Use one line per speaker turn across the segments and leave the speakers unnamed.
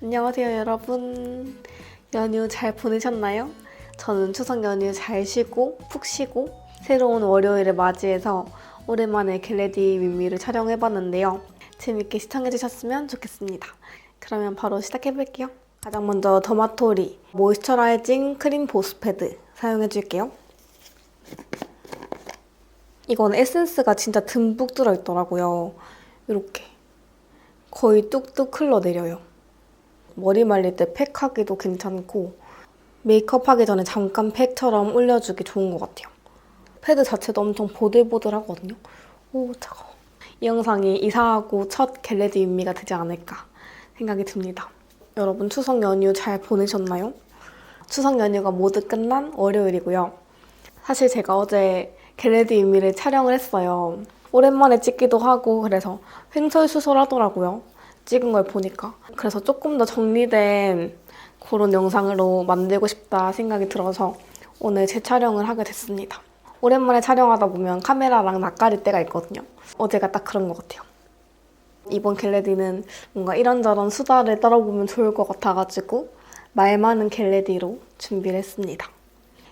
안녕하세요, 여러분. 연휴 잘 보내셨나요? 저는 추석 연휴 잘 쉬고 푹 쉬고 새로운 월요일을 맞이해서 오랜만에 겟레디 윈미를 촬영해봤는데요. 재밌게 시청해주셨으면 좋겠습니다. 그러면 바로 시작해볼게요. 가장 먼저 더마토리 모이스처라이징 크림 보습 패드 사용해줄게요. 이건 에센스가 진짜 듬뿍 들어있더라고요. 이렇게 거의 뚝뚝 흘러내려요. 머리 말릴 때 팩하기도 괜찮고 메이크업 하기 전에 잠깐 팩처럼 올려주기 좋은 것 같아요. 패드 자체도 엄청 보들보들하거든요. 오, 차가워. 이 영상이 이사하고 첫 겟레디 윈미가 되지 않을까 생각이 듭니다. 여러분 추석 연휴 잘 보내셨나요? 추석 연휴가 모두 끝난 월요일이고요. 사실 제가 어제 겟레디 윈미를 촬영을 했어요. 오랜만에 찍기도 하고 그래서 횡설수설하더라고요. 찍은 걸 보니까. 그래서 조금 더 정리된 그런 영상으로 만들고 싶다 생각이 들어서 오늘 재촬영을 하게 됐습니다. 오랜만에 촬영하다 보면 카메라랑 낯가릴 때가 있거든요. 어제가 딱 그런 것 같아요. 이번 겟레디는 뭔가 이런저런 수다를 떨어보면 좋을 것 같아가지고 말 많은 겟레디로 준비를 했습니다.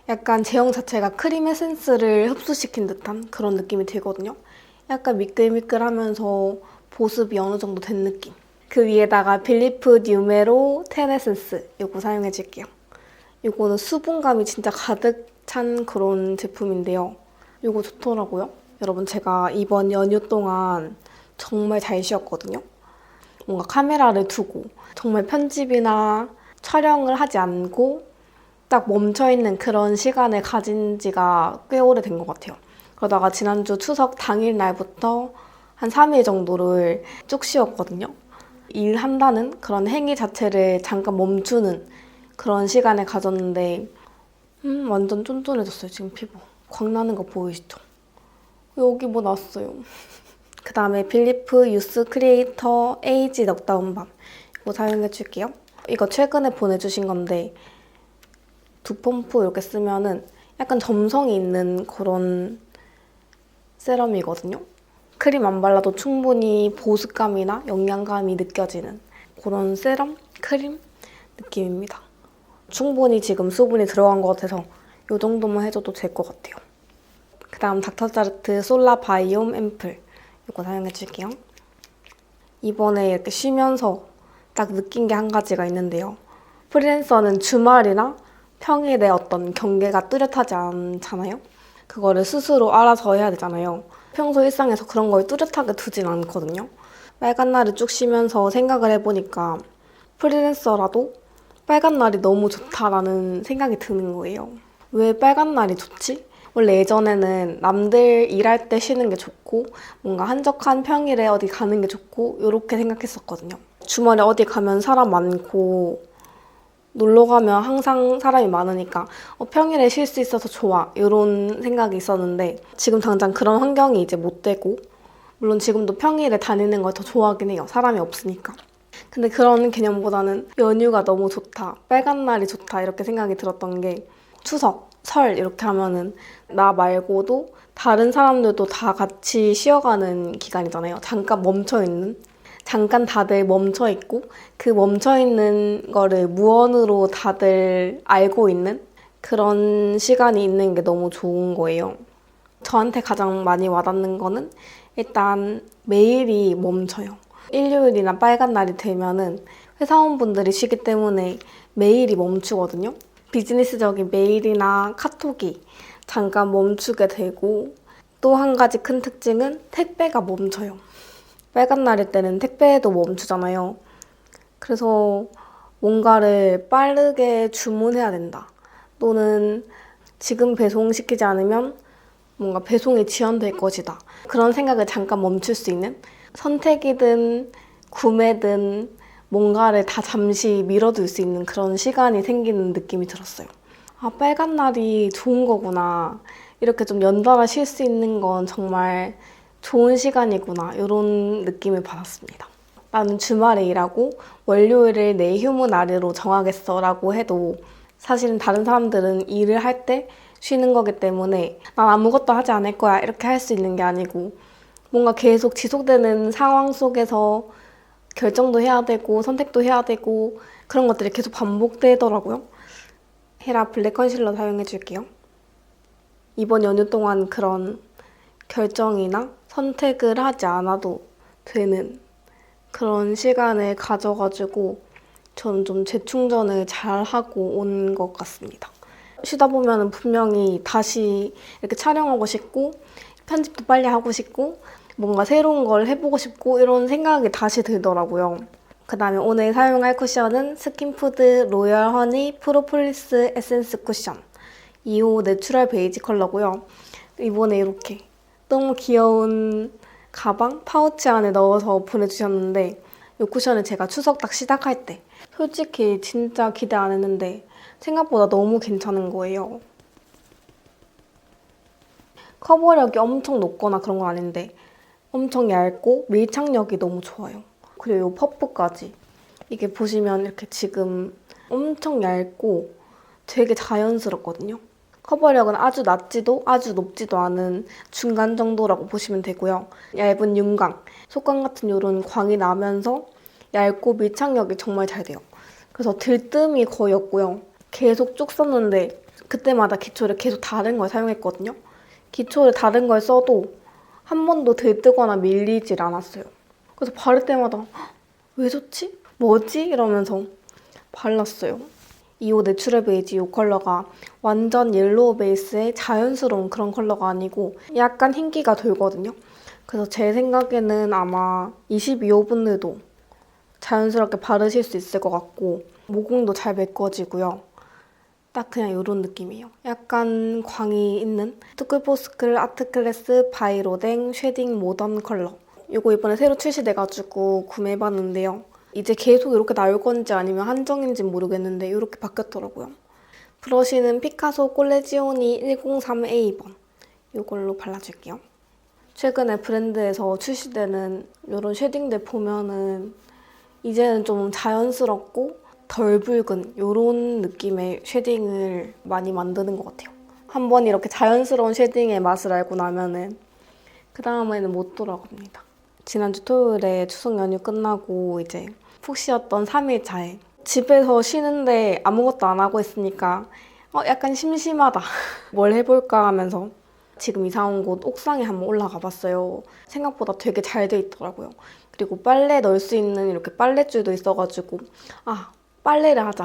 약간 제형 자체가 크림 에센스를 흡수시킨 듯한 그런 느낌이 들거든요. 약간 미끌미끌하면서 보습이 어느 정도 된 느낌. 그 위에다가 빌리프 뉴메로 텐 에센스 이거 사용해줄게요. 이거는 수분감이 진짜 가득 찬 그런 제품인데요. 이거 좋더라고요. 여러분 제가 이번 연휴 동안 정말 잘 쉬었거든요. 뭔가 카메라를 두고 정말 편집이나 촬영을 하지 않고 딱 멈춰있는 그런 시간을 가진 지가 꽤 오래된 것 같아요. 그러다가 지난주 추석 당일 날부터 한 3일 정도를 쭉 쉬었거든요. 일한다는 그런 행위 자체를 잠깐 멈추는 그런 시간을 가졌는데 완전 쫀쫀해졌어요, 지금 피부. 광나는 거 보이시죠? 여기 뭐 났어요. 그 다음에 빌리프 유스 크리에이터 에이지 넉다운 밤 이거 사용해줄게요. 이거 최근에 보내주신 건데 두 펌프 이렇게 쓰면은 약간 점성이 있는 그런 세럼이거든요. 크림 안 발라도 충분히 보습감이나 영양감이 느껴지는 그런 세럼, 크림 느낌입니다. 충분히 지금 수분이 들어간 것 같아서 이 정도만 해줘도 될 것 같아요. 그 다음 닥터자르트 솔라 바이옴 앰플 이거 사용해줄게요. 이번에 이렇게 쉬면서 딱 느낀 게 한 가지가 있는데요. 프리랜서는 주말이나 평일에 어떤 경계가 뚜렷하지 않잖아요. 그거를 스스로 알아서 해야 되잖아요. 평소 일상에서 그런 걸 뚜렷하게 두진 않거든요. 빨간 날을 쭉 쉬면서 생각을 해보니까 프리랜서라도 빨간 날이 너무 좋다라는 생각이 드는 거예요. 왜 빨간 날이 좋지? 원래 예전에는 남들 일할 때 쉬는 게 좋고 뭔가 한적한 평일에 어디 가는 게 좋고 이렇게 생각했었거든요. 주말에 어디 가면 사람 많고 놀러 가면 항상 사람이 많으니까 평일에 쉴 수 있어서 좋아 이런 생각이 있었는데 지금 당장 그런 환경이 이제 못 되고 물론 지금도 평일에 다니는 걸 더 좋아하긴 해요. 사람이 없으니까. 근데 그런 개념보다는 연휴가 너무 좋다, 빨간 날이 좋다 이렇게 생각이 들었던 게 추석, 설 이렇게 하면은 나 말고도 다른 사람들도 다 같이 쉬어가는 기간이잖아요. 잠깐 멈춰있는. 잠깐 다들 멈춰있고 그 멈춰있는 거를 무언으로 다들 알고 있는 그런 시간이 있는 게 너무 좋은 거예요. 저한테 가장 많이 와닿는 거는 일단 매일이 멈춰요. 일요일이나 빨간 날이 되면은 회사원분들이 쉬기 때문에 매일이 멈추거든요. 비즈니스적인 메일이나 카톡이 잠깐 멈추게 되고 또 한 가지 큰 특징은 택배가 멈춰요. 빨간 날일 때는 택배도 멈추잖아요. 그래서 뭔가를 빠르게 주문해야 된다. 또는 지금 배송시키지 않으면 뭔가 배송이 지연될 것이다. 그런 생각을 잠깐 멈출 수 있는 선택이든 구매든 뭔가를 다 잠시 미뤄둘 수 있는 그런 시간이 생기는 느낌이 들었어요. 아, 빨간 날이 좋은 거구나. 이렇게 좀 연달아 쉴 수 있는 건 정말 좋은 시간이구나 이런 느낌을 받았습니다. 나는 주말에 일하고 월요일을 내 휴무 날으로 정하겠어 라고 해도 사실은 다른 사람들은 일을 할 때 쉬는 거기 때문에 난 아무것도 하지 않을 거야 이렇게 할 수 있는 게 아니고 뭔가 계속 지속되는 상황 속에서 결정도 해야 되고 선택도 해야 되고 그런 것들이 계속 반복되더라고요. 헤라 블랙 컨실러 사용해줄게요. 이번 연휴 동안 그런 결정이나 선택을 하지 않아도 되는 그런 시간을 가져가지고 저는 좀 재충전을 잘 하고 온 것 같습니다. 쉬다 보면 분명히 다시 이렇게 촬영하고 싶고 편집도 빨리 하고 싶고 뭔가 새로운 걸 해보고 싶고 이런 생각이 다시 들더라고요. 그 다음에 오늘 사용할 쿠션은 스킨푸드 로열 허니 프로폴리스 에센스 쿠션 2호 내추럴 베이지 컬러고요. 이번에 이렇게 너무 귀여운 가방 파우치 안에 넣어서 보내주셨는데 이 쿠션을 제가 추석 딱 시작할 때 솔직히 진짜 기대 안 했는데 생각보다 너무 괜찮은 거예요. 커버력이 엄청 높거나 그런 건 아닌데 엄청 얇고 밀착력이 너무 좋아요. 그리고 이 퍼프까지. 이게 보시면 이렇게 지금 엄청 얇고 되게 자연스럽거든요. 커버력은 아주 낮지도 아주 높지도 않은 중간 정도라고 보시면 되고요. 얇은 윤광, 속광 같은 이런 광이 나면서 얇고 밀착력이 정말 잘 돼요. 그래서 들뜸이 거의 없고요. 계속 쭉 썼는데 그때마다 기초를 계속 다른 걸 사용했거든요. 기초를 다른 걸 써도 한 번도 들뜨거나 밀리질 않았어요. 그래서 바를 때마다 왜 좋지? 뭐지? 이러면서 발랐어요. 2호 내추럴 베이지 이 컬러가 완전 옐로우 베이스의 자연스러운 그런 컬러가 아니고 약간 흰기가 돌거든요. 그래서 제 생각에는 아마 22호분들도 자연스럽게 바르실 수 있을 것 같고 모공도 잘 메꿔지고요. 딱 그냥 이런 느낌이에요. 약간 광이 있는 투쿨포스클 아트클래스 바이로댕 쉐딩 모던 컬러. 이거 이번에 새로 출시돼가지고 구매해봤는데요. 이제 계속 이렇게 나올 건지 아니면 한정인지는 모르겠는데 이렇게 바뀌었더라고요. 브러쉬는 피카소 콜레지오니 103A2번. 이걸로 발라줄게요. 최근에 브랜드에서 출시되는 이런 쉐딩들 보면은 이제는 좀 자연스럽고 덜 붉은 이런 느낌의 쉐딩을 많이 만드는 것 같아요. 한번 이렇게 자연스러운 쉐딩의 맛을 알고 나면은 그 다음에는 못 돌아갑니다. 지난주 토요일에 추석 연휴 끝나고 이제 푹 쉬었던 3일 차에 집에서 쉬는데 아무것도 안 하고 있으니까 약간 심심하다. 뭘 해볼까 하면서 지금 이사 온 곳 옥상에 한번 올라가 봤어요. 생각보다 되게 잘 돼 있더라고요. 그리고 빨래 넣을 수 있는 이렇게 빨랫줄도 있어가지고 빨래를 하자.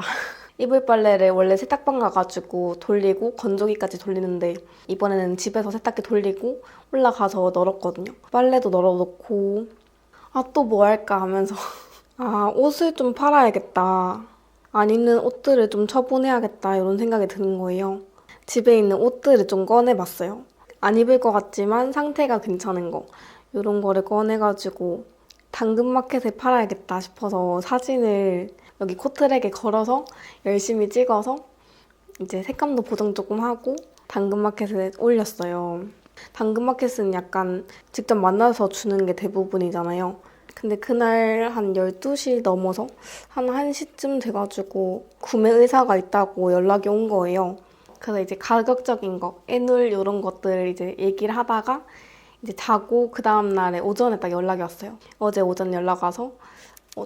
이불 빨래를 원래 세탁방 가가지고 돌리고 건조기까지 돌리는데 이번에는 집에서 세탁기 돌리고 올라가서 널었거든요. 빨래도 널어놓고 또 뭐 할까 하면서 옷을 좀 팔아야겠다. 안 입는 옷들을 좀 처분해야겠다 이런 생각이 드는 거예요. 집에 있는 옷들을 좀 꺼내봤어요. 안 입을 것 같지만 상태가 괜찮은 거 이런 거를 꺼내가지고 당근마켓에 팔아야겠다 싶어서 사진을 여기 코트랙에 걸어서 열심히 찍어서 이제 색감도 보정 조금 하고 당근마켓에 올렸어요. 당근마켓은 약간 직접 만나서 주는 게 대부분이잖아요. 근데 그날 한 12시 넘어서 한 1시쯤 돼가지고 구매 의사가 있다고 연락이 온 거예요. 그래서 이제 가격적인 거, 애놀 이런 것들 이제 얘기를 하다가 이제 자고 그 다음날에 오전에 딱 연락이 왔어요. 어제 오전 연락 와서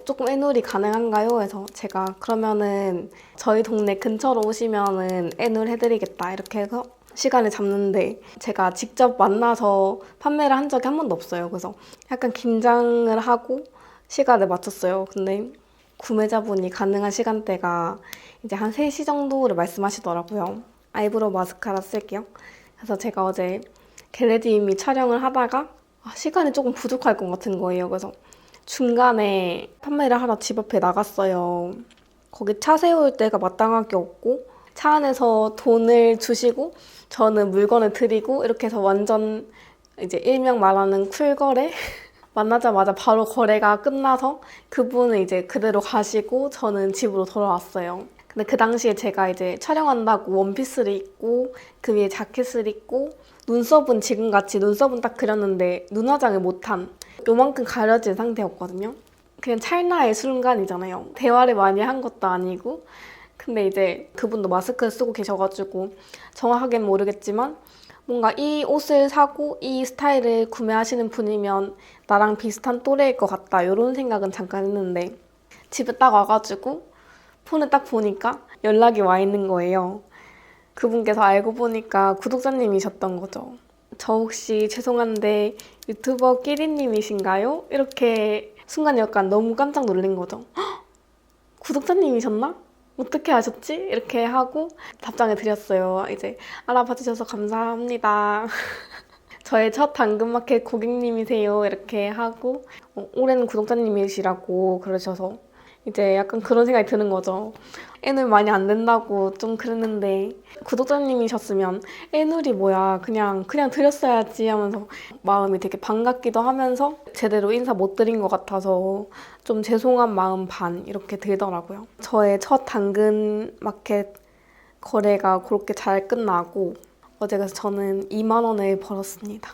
조금 애놀이 가능한가요? 해서 제가 그러면은 저희 동네 근처로 오시면은 애놀 해드리겠다 이렇게 해서 시간을 잡는데 제가 직접 만나서 판매를 한 적이 한 번도 없어요. 그래서 약간 긴장을 하고 시간을 맞췄어요. 근데 구매자분이 가능한 시간대가 이제 한 3시 정도를 말씀하시더라고요. 아이브로우 마스카라 쓸게요. 그래서 제가 어제 겟레디미 촬영을 하다가 시간이 조금 부족할 것 같은 거예요. 그래서 중간에 판매를 하러 집 앞에 나갔어요. 거기 차 세울 데가 마땅하게 없고 차 안에서 돈을 주시고 저는 물건을 드리고 이렇게 해서 완전 이제 일명 말하는 쿨거래? 만나자마자 바로 거래가 끝나서 그분은 이제 그대로 가시고 저는 집으로 돌아왔어요. 근데 그 당시에 제가 이제 촬영한다고 원피스를 입고 그 위에 자켓을 입고 눈썹은 지금같이 눈썹은 딱 그렸는데 눈화장을 못한 요만큼 가려진 상태였거든요. 그냥 찰나의 순간이잖아요. 대화를 많이 한 것도 아니고 근데 이제 그분도 마스크를 쓰고 계셔가지고 정확하게는 모르겠지만 뭔가 이 옷을 사고 이 스타일을 구매하시는 분이면 나랑 비슷한 또래일 것 같다 이런 생각은 잠깐 했는데 집에 딱 와가지고 폰을 딱 보니까 연락이 와 있는 거예요. 그분께서 알고 보니까 구독자님이셨던 거죠. 저 혹시 죄송한데 유튜버 끼리님이신가요? 이렇게 순간 약간 너무 깜짝 놀란 거죠. 헉! 구독자님이셨나? 어떻게 아셨지? 이렇게 하고 답장을 드렸어요. 이제 알아봐 주셔서 감사합니다. 저의 첫 당근마켓 고객님이세요. 이렇게 하고 올해는 구독자님이시라고 그러셔서 이제 약간 그런 생각이 드는 거죠. 애누리 많이 안 된다고 좀 그랬는데 구독자님이셨으면 애누리 뭐야 그냥 드렸어야지 하면서 마음이 되게 반갑기도 하면서 제대로 인사 못 드린 것 같아서 좀 죄송한 마음 반 이렇게 들더라고요. 저의 첫 당근마켓 거래가 그렇게 잘 끝나고 어제 그래서 저는 2만 원을 벌었습니다.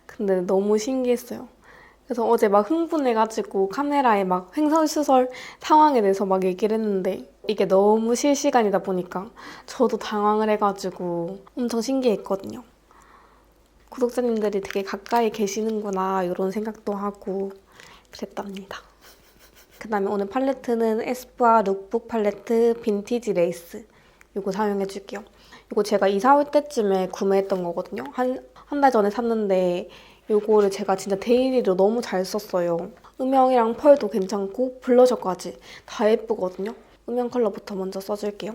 근데 너무 신기했어요. 그래서 어제 막 흥분해가지고 카메라에 막 횡설수설 상황에 대해서 막 얘기를 했는데 이게 너무 실시간이다 보니까 저도 당황을 해가지고 엄청 신기했거든요. 구독자님들이 되게 가까이 계시는구나 이런 생각도 하고 그랬답니다. 그 다음에 오늘 팔레트는 에스쁘아 룩북 팔레트 빈티지 레이스 이거 사용해줄게요. 이거 제가 이사 올 때쯤에 구매했던 거거든요. 한 달 전에 샀는데 이거를 제가 진짜 데일리로 너무 잘 썼어요. 음영이랑 펄도 괜찮고 블러셔까지 다 예쁘거든요. 음영 컬러부터 먼저 써줄게요.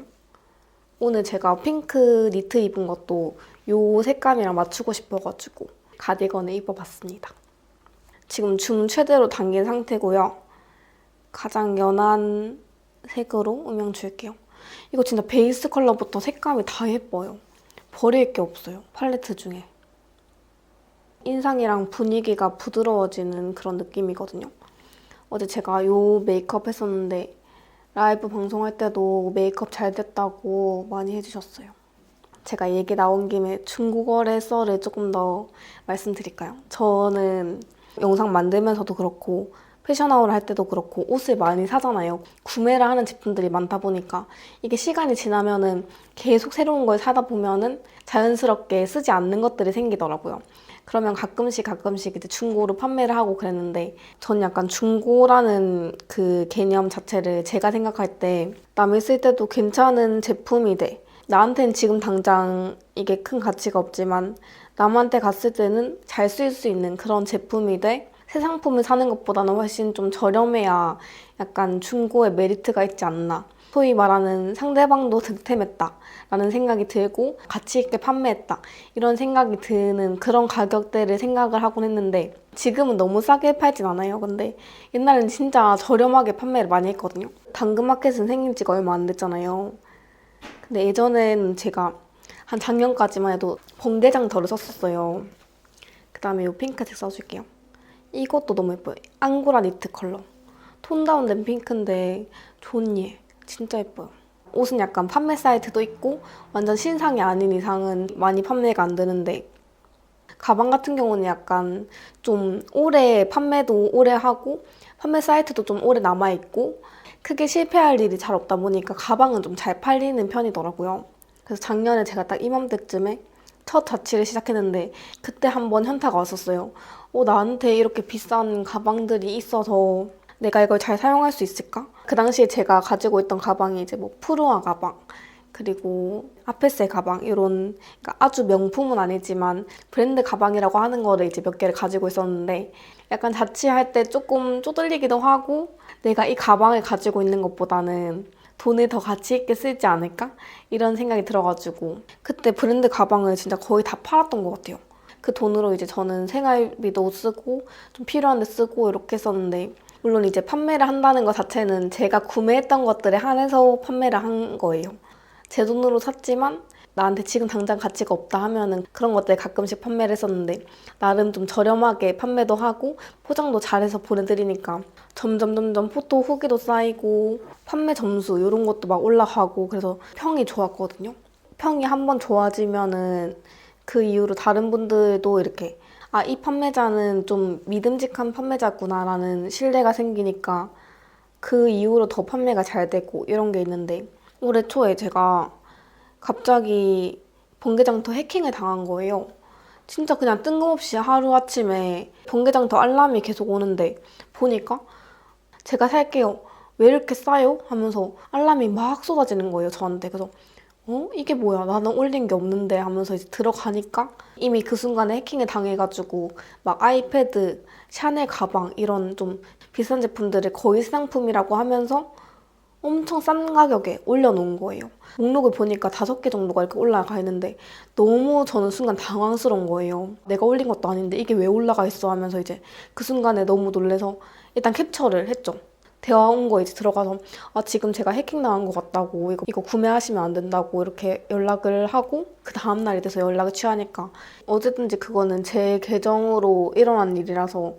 오늘 제가 핑크 니트 입은 것도 이 색감이랑 맞추고 싶어가지고 가디건을 입어봤습니다. 지금 줌 최대로 당긴 상태고요. 가장 연한 색으로 음영 줄게요. 이거 진짜 베이스 컬러부터 색감이 다 예뻐요. 버릴 게 없어요, 팔레트 중에. 인상이랑 분위기가 부드러워지는 그런 느낌이거든요. 어제 제가 이 메이크업 했었는데 라이브 방송할 때도 메이크업 잘 됐다고 많이 해주셨어요. 제가 얘기 나온 김에 중국어의 썰을 조금 더 말씀드릴까요? 저는 영상 만들면서도 그렇고 패션하우를 할 때도 그렇고 옷을 많이 사잖아요. 구매를 하는 제품들이 많다 보니까 이게 시간이 지나면은 계속 새로운 걸 사다 보면은 자연스럽게 쓰지 않는 것들이 생기더라고요. 그러면 가끔씩 이제 중고로 판매를 하고 그랬는데 전 약간 중고라는 그 개념 자체를 제가 생각할 때 남이 쓸 때도 괜찮은 제품이 돼. 나한테는 지금 당장 이게 큰 가치가 없지만 남한테 갔을 때는 잘 쓸 수 있는 그런 제품이 돼. 새 상품을 사는 것보다는 훨씬 좀 저렴해야 약간 중고의 메리트가 있지 않나. 소위 말하는 상대방도 득템했다 라는 생각이 들고 가치 있게 판매했다 이런 생각이 드는 그런 가격대를 생각을 하곤 했는데 지금은 너무 싸게 팔진 않아요. 근데 옛날에는 진짜 저렴하게 판매를 많이 했거든요. 당근마켓은 생긴 지가 얼마 안 됐잖아요. 근데 예전엔 제가 한 작년까지만 해도 번개장터를 썼었어요. 그 다음에 이 핑크색 써줄게요. 이것도 너무 예뻐요. 앙고라 니트 컬러. 톤 다운된 핑크인데 좋니? 진짜 예뻐요. 옷은 약간 판매 사이트도 있고 완전 신상이 아닌 이상은 많이 판매가 안 되는데 가방 같은 경우는 약간 좀 오래 판매도 오래 하고 판매 사이트도 좀 오래 남아있고 크게 실패할 일이 잘 없다 보니까 가방은 좀 잘 팔리는 편이더라고요. 그래서 작년에 제가 딱 이맘때쯤에 첫 자취를 시작했는데 그때 한번 현타가 왔었어요. 나한테 이렇게 비싼 가방들이 있어서 내가 이걸 잘 사용할 수 있을까? 그 당시에 제가 가지고 있던 가방이 이제 뭐 프루아 가방, 그리고 아페세 가방 이런 그러니까 아주 명품은 아니지만 브랜드 가방이라고 하는 거를 이제 몇 개를 가지고 있었는데 약간 자취할 때 조금 쪼들리기도 하고 내가 이 가방을 가지고 있는 것보다는 돈을 더 가치 있게 쓰지 않을까? 이런 생각이 들어가지고 그때 브랜드 가방을 진짜 거의 다 팔았던 것 같아요. 그 돈으로 이제 저는 생활비도 쓰고 좀 필요한 데 쓰고 이렇게 했었는데 물론 이제 판매를 한다는 것 자체는 제가 구매했던 것들에 한해서 판매를 한 거예요. 제 돈으로 샀지만 나한테 지금 당장 가치가 없다 하면은 그런 것들 가끔씩 판매를 했었는데 나름 좀 저렴하게 판매도 하고 포장도 잘해서 보내드리니까 점점 포토 후기도 쌓이고 판매 점수 이런 것도 막 올라가고 그래서 평이 좋았거든요. 평이 한번 좋아지면은 그 이후로 다른 분들도 이렇게 이 판매자는 좀 믿음직한 판매자구나라는 신뢰가 생기니까 그 이후로 더 판매가 잘 되고 이런 게 있는데 올해 초에 제가 갑자기 번개장터 해킹을 당한 거예요. 진짜 그냥 뜬금없이 하루아침에 번개장터 알람이 계속 오는데 보니까 제가 살게요. 왜 이렇게 싸요? 하면서 알람이 막 쏟아지는 거예요, 저한테. 그래서 이게 뭐야? 나는 올린 게 없는데 하면서 이제 들어가니까 이미 그 순간에 해킹을 당해가지고 막 아이패드, 샤넬 가방 이런 좀 비싼 제품들을 거의 새 상품이라고 하면서 엄청 싼 가격에 올려놓은 거예요. 목록을 보니까 5개 정도가 이렇게 올라가 있는데 너무 저는 순간 당황스러운 거예요. 내가 올린 것도 아닌데 이게 왜 올라가 있어 하면서 이제 그 순간에 너무 놀래서 일단 캡처를 했죠. 대화 온 거 이제 들어가서 지금 제가 해킹 당한 것 같다고 이거 구매하시면 안 된다고 이렇게 연락을 하고 그 다음날이 돼서 연락을 취하니까 어쨌든지 그거는 제 계정으로 일어난 일이라서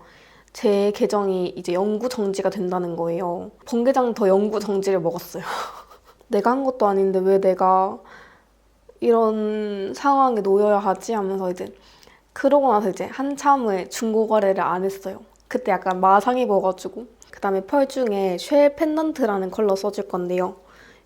제 계정이 이제 영구 정지가 된다는 거예요. 번개장터 영구 정지를 먹었어요. 내가 한 것도 아닌데 왜 내가 이런 상황에 놓여야 하지 하면서 이제 그러고 나서 이제 한참을 중고거래를 안 했어요. 그때 약간 마상 입어가지고 그 다음에 펄 중에 쉘 펜던트라는 컬러 써줄 건데요.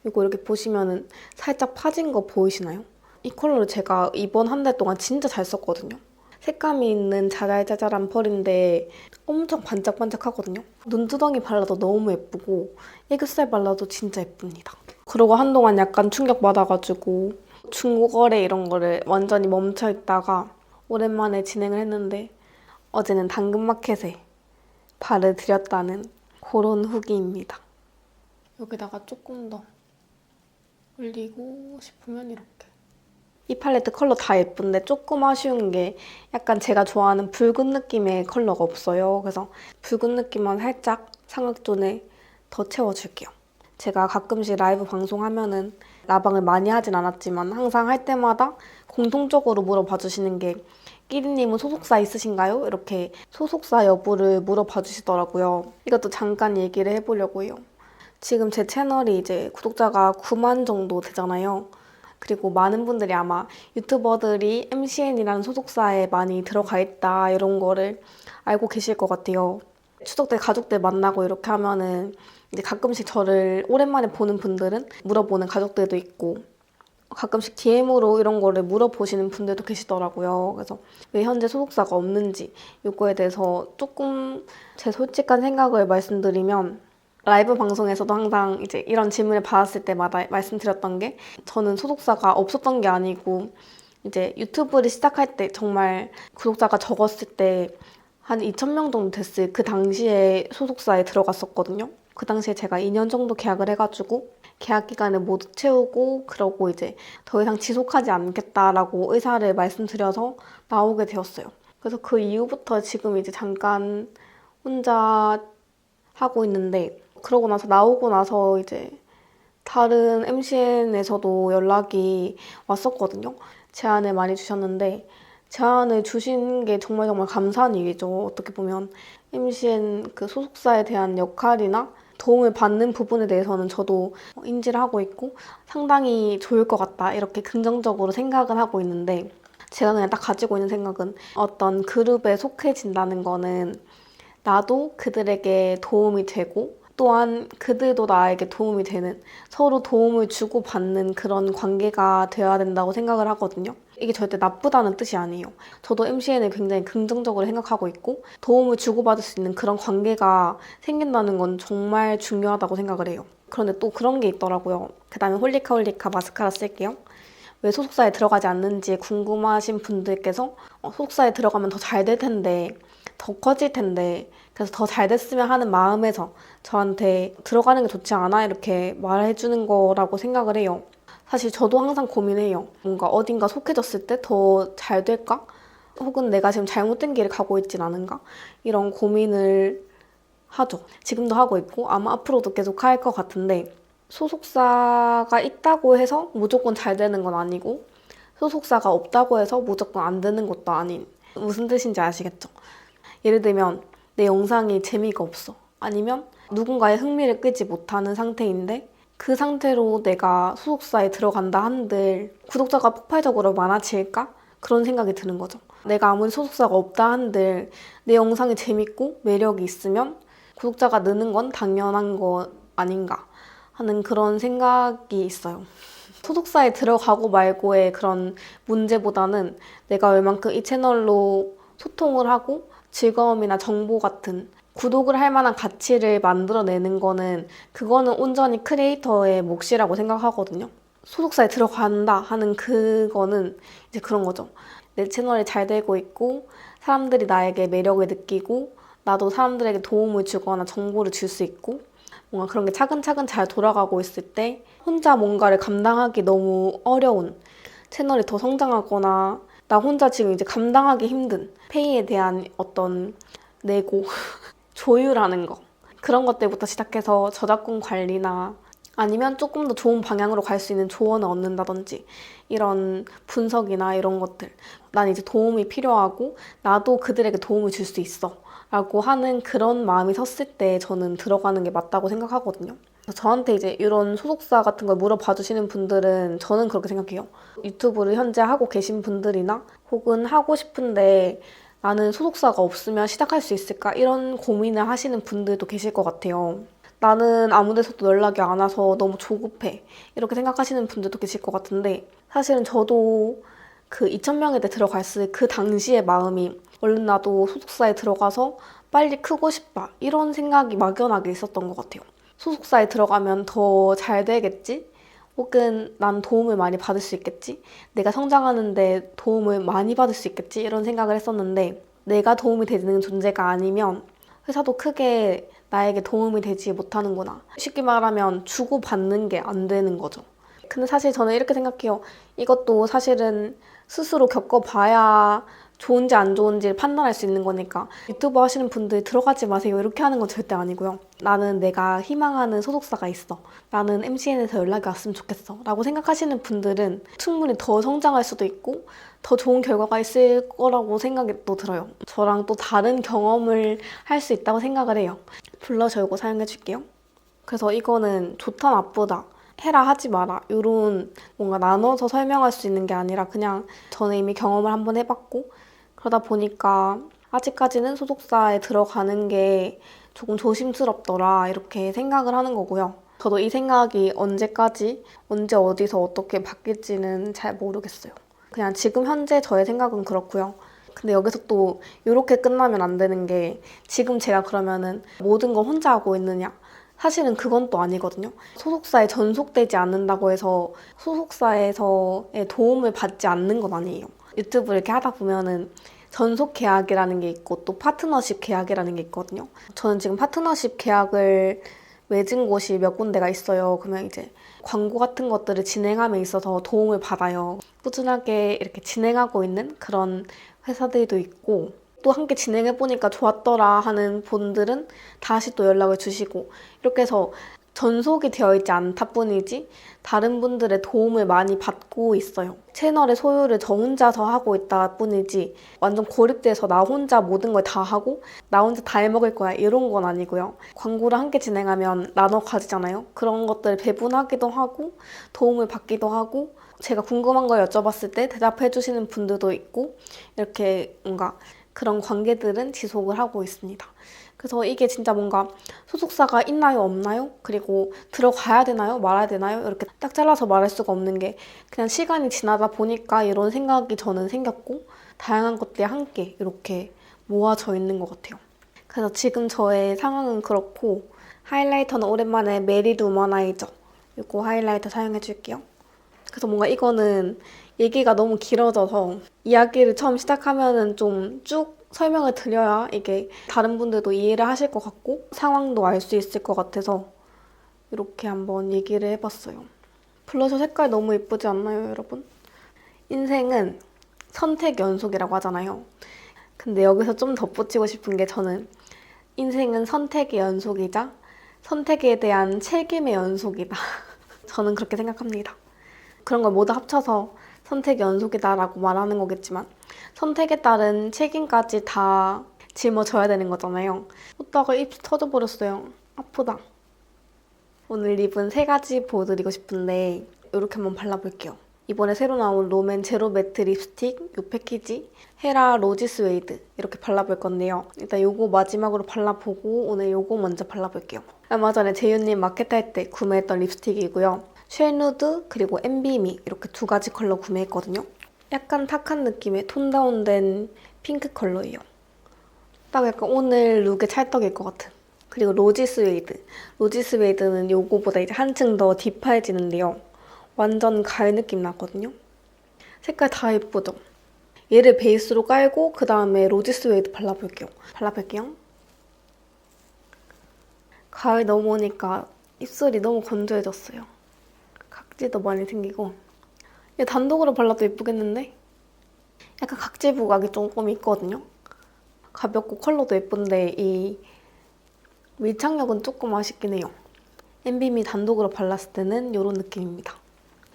이거 이렇게 보시면은 살짝 파진 거 보이시나요? 이 컬러를 제가 이번 한 달 동안 진짜 잘 썼거든요. 색감이 있는 자잘자잘한 펄인데 엄청 반짝반짝하거든요. 눈두덩이 발라도 너무 예쁘고 애교살 발라도 진짜 예쁩니다. 그리고 한동안 약간 충격받아가지고 중고거래 이런 거를 완전히 멈춰있다가 오랜만에 진행을 했는데 어제는 당근마켓에 발을 들였다는 그런 후기입니다. 여기다가 조금 더 올리고 싶으면 이렇게. 이 팔레트 컬러 다 예쁜데 조금 아쉬운 게 약간 제가 좋아하는 붉은 느낌의 컬러가 없어요. 그래서 붉은 느낌만 살짝 삼각존에 더 채워줄게요. 제가 가끔씩 라이브 방송하면은 라방을 많이 하진 않았지만 항상 할 때마다 공통적으로 물어봐 주시는 게 끼리님은 소속사 있으신가요? 이렇게 소속사 여부를 물어봐 주시더라고요. 이것도 잠깐 얘기를 해보려고 해요. 지금 제 채널이 이제 구독자가 9만 정도 되잖아요. 그리고 많은 분들이 아마 유튜버들이 MCN이라는 소속사에 많이 들어가 있다 이런 거를 알고 계실 것 같아요. 추석 때 가족들 만나고 이렇게 하면은 이제 가끔씩 저를 오랜만에 보는 분들은 물어보는 가족들도 있고 가끔씩 DM으로 이런 거를 물어보시는 분들도 계시더라고요. 그래서 왜 현재 소속사가 없는지 이거에 대해서 조금 제 솔직한 생각을 말씀드리면 라이브 방송에서도 항상 이제 이런 질문을 받았을 때마다 말씀드렸던 게 저는 소속사가 없었던 게 아니고 이제 유튜브를 시작할 때 정말 구독자가 적었을 때 한 2,000명 정도 됐을 그 당시에 소속사에 들어갔었거든요. 그 당시에 제가 2년 정도 계약을 해가지고 계약 기간을 모두 채우고 그러고 이제 더 이상 지속하지 않겠다라고 의사를 말씀드려서 나오게 되었어요. 그래서 그 이후부터 지금 이제 잠깐 혼자 하고 있는데 그러고 나서 나오고 나서 이제 다른 MCN에서도 연락이 왔었거든요. 제안을 많이 주셨는데 제안을 주신 게 정말 정말 감사한 일이죠. 어떻게 보면 MCN 그 소속사에 대한 역할이나 도움을 받는 부분에 대해서는 저도 인지를 하고 있고 상당히 좋을 것 같다 이렇게 긍정적으로 생각은 하고 있는데 제가 그냥 딱 가지고 있는 생각은 어떤 그룹에 속해진다는 거는 나도 그들에게 도움이 되고 또한 그들도 나에게 도움이 되는 서로 도움을 주고받는 그런 관계가 되어야 된다고 생각을 하거든요. 이게 절대 나쁘다는 뜻이 아니에요. 저도 MCN을 굉장히 긍정적으로 생각하고 있고 도움을 주고받을 수 있는 그런 관계가 생긴다는 건 정말 중요하다고 생각을 해요. 그런데 또 그런 게 있더라고요. 그 다음에 홀리카 마스카라 쓸게요. 왜 소속사에 들어가지 않는지 궁금하신 분들께서 소속사에 들어가면 더 잘 될 텐데 더 커질 텐데 그래서 더 잘 됐으면 하는 마음에서 저한테 들어가는 게 좋지 않아? 이렇게 말해주는 거라고 생각을 해요. 사실 저도 항상 고민해요. 뭔가 어딘가 속해졌을 때 더 잘 될까? 혹은 내가 지금 잘못된 길을 가고 있진 않은가? 이런 고민을 하죠. 지금도 하고 있고 아마 앞으로도 계속 할 것 같은데 소속사가 있다고 해서 무조건 잘 되는 건 아니고 소속사가 없다고 해서 무조건 안 되는 것도 아닌 무슨 뜻인지 아시겠죠? 예를 들면 내 영상이 재미가 없어. 아니면 누군가의 흥미를 끄지 못하는 상태인데 그 상태로 내가 소속사에 들어간다 한들 구독자가 폭발적으로 많아질까? 그런 생각이 드는 거죠. 내가 아무리 소속사가 없다 한들 내 영상이 재밌고 매력이 있으면 구독자가 느는 건 당연한 거 아닌가 하는 그런 생각이 있어요. 소속사에 들어가고 말고의 그런 문제보다는 내가 얼만큼 이 채널로 소통을 하고 즐거움이나 정보 같은 구독을 할 만한 가치를 만들어내는 거는 그거는 온전히 크리에이터의 몫이라고 생각하거든요. 소속사에 들어간다 하는 그거는 이제 그런 거죠. 내 채널이 잘 되고 있고 사람들이 나에게 매력을 느끼고 나도 사람들에게 도움을 주거나 정보를 줄 수 있고 뭔가 그런 게 차근차근 잘 돌아가고 있을 때 혼자 뭔가를 감당하기 너무 어려운 채널이 더 성장하거나 나 혼자 지금 이제 감당하기 힘든 페이에 대한 어떤 내고 조율하는 거 그런 것들부터 시작해서 저작권 관리나 아니면 조금 더 좋은 방향으로 갈 수 있는 조언을 얻는다든지 이런 분석이나 이런 것들 난 이제 도움이 필요하고 나도 그들에게 도움을 줄 수 있어 라고 하는 그런 마음이 섰을 때 저는 들어가는 게 맞다고 생각하거든요. 저한테 이제 이런 소속사 같은 걸 물어봐 주시는 분들은 저는 그렇게 생각해요. 유튜브를 현재 하고 계신 분들이나 혹은 하고 싶은데 나는 소속사가 없으면 시작할 수 있을까? 이런 고민을 하시는 분들도 계실 것 같아요. 나는 아무 데서도 연락이 안 와서 너무 조급해. 이렇게 생각하시는 분들도 계실 것 같은데 사실은 저도 그 2,000명에 들어갔을 그 당시의 마음이 얼른 나도 소속사에 들어가서 빨리 크고 싶다. 이런 생각이 막연하게 있었던 것 같아요. 소속사에 들어가면 더 잘 되겠지? 혹은 난 도움을 많이 받을 수 있겠지? 내가 성장하는데 도움을 많이 받을 수 있겠지? 이런 생각을 했었는데 내가 도움이 되는 존재가 아니면 회사도 크게 나에게 도움이 되지 못하는구나. 쉽게 말하면 주고받는 게 안 되는 거죠. 근데 사실 저는 이렇게 생각해요. 이것도 사실은 스스로 겪어봐야 좋은지 안 좋은지를 판단할 수 있는 거니까 유튜브 하시는 분들 들어가지 마세요 이렇게 하는 건 절대 아니고요. 나는 내가 희망하는 소속사가 있어. 나는 MCN에서 연락이 왔으면 좋겠어 라고 생각하시는 분들은 충분히 더 성장할 수도 있고 더 좋은 결과가 있을 거라고 생각이 또 들어요. 저랑 또 다른 경험을 할 수 있다고 생각을 해요. 블러셔 이거 사용해 줄게요. 그래서 이거는 좋다 나쁘다 해라 하지 마라 이런 뭔가 나눠서 설명할 수 있는 게 아니라 그냥 저는 이미 경험을 한번 해봤고 그러다 보니까 아직까지는 소속사에 들어가는 게 조금 조심스럽더라 이렇게 생각을 하는 거고요. 저도 이 생각이 언제까지 언제 어디서 어떻게 바뀔지는 잘 모르겠어요. 그냥 지금 현재 저의 생각은 그렇고요. 근데 여기서 또 이렇게 끝나면 안 되는 게 지금 제가 그러면은 모든 걸 혼자 하고 있느냐? 사실은 그건 또 아니거든요. 소속사에 전속되지 않는다고 해서 소속사에서의 도움을 받지 않는 건 아니에요. 유튜브 이렇게 하다 보면은 전속 계약이라는 게 있고 또 파트너십 계약이라는 게 있거든요. 저는 지금 파트너십 계약을 맺은 곳이 몇 군데가 있어요. 그러면 이제 광고 같은 것들을 진행함에 있어서 도움을 받아요. 꾸준하게 이렇게 진행하고 있는 그런 회사들도 있고 또 함께 진행해보니까 좋았더라 하는 분들은 다시 또 연락을 주시고 이렇게 해서 전속이 되어 있지 않다 뿐이지 다른 분들의 도움을 많이 받고 있어요. 채널의 소유를 저 혼자서 하고 있다 뿐이지 완전 고립돼서 나 혼자 모든 걸 다 하고 나 혼자 다 해먹을 거야 이런 건 아니고요. 광고를 함께 진행하면 나눠 가지잖아요. 그런 것들을 배분하기도 하고 도움을 받기도 하고 제가 궁금한 걸 여쭤봤을 때 대답해 주시는 분들도 있고 이렇게 뭔가 그런 관계들은 지속을 하고 있습니다. 그래서 이게 진짜 뭔가 소속사가 있나요, 없나요? 그리고 들어가야 되나요, 말아야 되나요? 이렇게 딱 잘라서 말할 수가 없는 게 그냥 시간이 지나다 보니까 이런 생각이 저는 생겼고 다양한 것들이 함께 이렇게 모아져 있는 것 같아요. 그래서 지금 저의 상황은 그렇고 하이라이터는 오랜만에 메리 우머나이저 이거 하이라이터 사용해 줄게요. 그래서 뭔가 이거는 얘기가 너무 길어져서 이야기를 처음 시작하면은 좀 쭉 설명을 드려야 이게 다른 분들도 이해를 하실 것 같고 상황도 알 수 있을 것 같아서 이렇게 한번 얘기를 해봤어요. 블러셔 색깔 너무 예쁘지 않나요, 여러분? 인생은 선택 연속이라고 하잖아요. 근데 여기서 좀 덧붙이고 싶은 게 저는 인생은 선택의 연속이자 선택에 대한 책임의 연속이다. 저는 그렇게 생각합니다. 그런 걸 모두 합쳐서 선택 연속이다라고 말하는 거겠지만 선택에 따른 책임까지 다 짊어져야 되는 거잖아요. 웃다가 입 터져버렸어요. 아프다. 오늘 립은 3가지 보여드리고 싶은데 이렇게 한번 발라볼게요. 이번에 새로 나온 롬앤 제로 매트 립스틱 이 패키지 헤라 로지 스웨이드 이렇게 발라볼 건데요. 일단 요거 마지막으로 발라보고 오늘 요거 먼저 발라볼게요. 얼마 전에 재윤님 마켓 할 때 구매했던 립스틱이고요. 쉘 누드 그리고 엠비미 이렇게 두 가지 컬러 구매했거든요. 약간 탁한 느낌의 톤 다운된 핑크 컬러예요. 딱 약간 오늘 룩의 찰떡일 것 같은. 그리고 로지 스웨이드. 로지 스웨이드는 요거보다 이제 한층 더 딥해지는데요. 완전 가을 느낌 나거든요. 색깔 다 예쁘죠? 얘를 베이스로 깔고 그 다음에 로지 스웨이드 발라볼게요. 가을 넘어오니까 입술이 너무 건조해졌어요. 각질도 많이 생기고. 얘 단독으로 발라도 예쁘겠는데? 약간 각질 부각이 조금 있거든요. 가볍고 컬러도 예쁜데 이 밀착력은 조금 아쉽긴 해요. 엠비미 단독으로 발랐을 때는 이런 느낌입니다.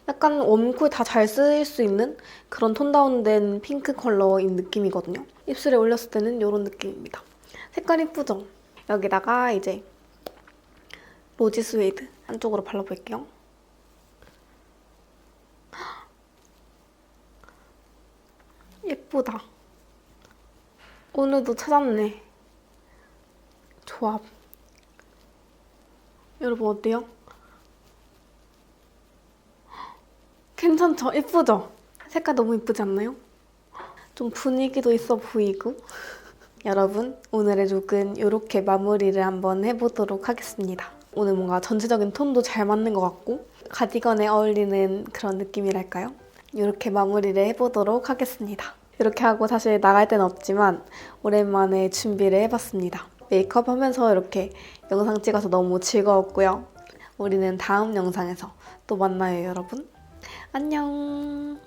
약간 웜쿨 다 잘 쓰일 수 있는 그런 톤 다운된 핑크 컬러인 느낌이거든요. 입술에 올렸을 때는 이런 느낌입니다. 색깔 이쁘죠? 여기다가 이제 로지 스웨이드 한쪽으로 발라볼게요. 예쁘다. 오늘도 찾았네. 조합. 여러분 어때요? 괜찮죠? 예쁘죠? 색깔 너무 예쁘지 않나요? 좀 분위기도 있어 보이고. 여러분 오늘의 룩은 이렇게 마무리를 한번 해보도록 하겠습니다. 오늘 뭔가 전체적인 톤도 잘 맞는 것 같고 가디건에 어울리는 그런 느낌이랄까요? 이렇게 마무리를 해보도록 하겠습니다. 이렇게 하고 사실 나갈 데는 없지만 오랜만에 준비를 해봤습니다. 메이크업 하면서 이렇게 영상 찍어서 너무 즐거웠고요. 우리는 다음 영상에서 또 만나요, 여러분. 안녕.